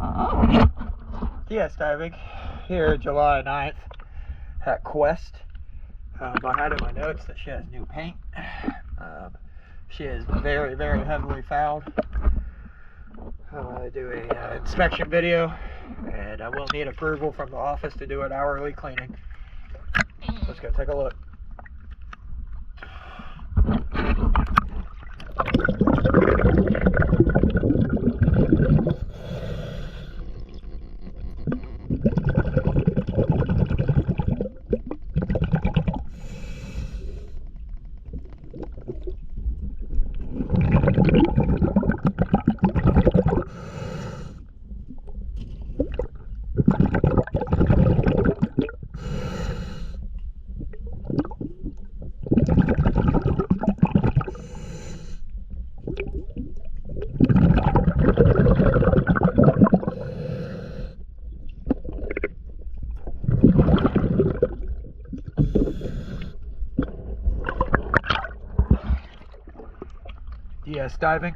DS diving here July 9th at Quest. I had in my notes that she has new paint. She is very, very heavily fouled. I do a inspection video, and I will need approval from the office to do an hourly cleaning. Let's go take a look. DS diving.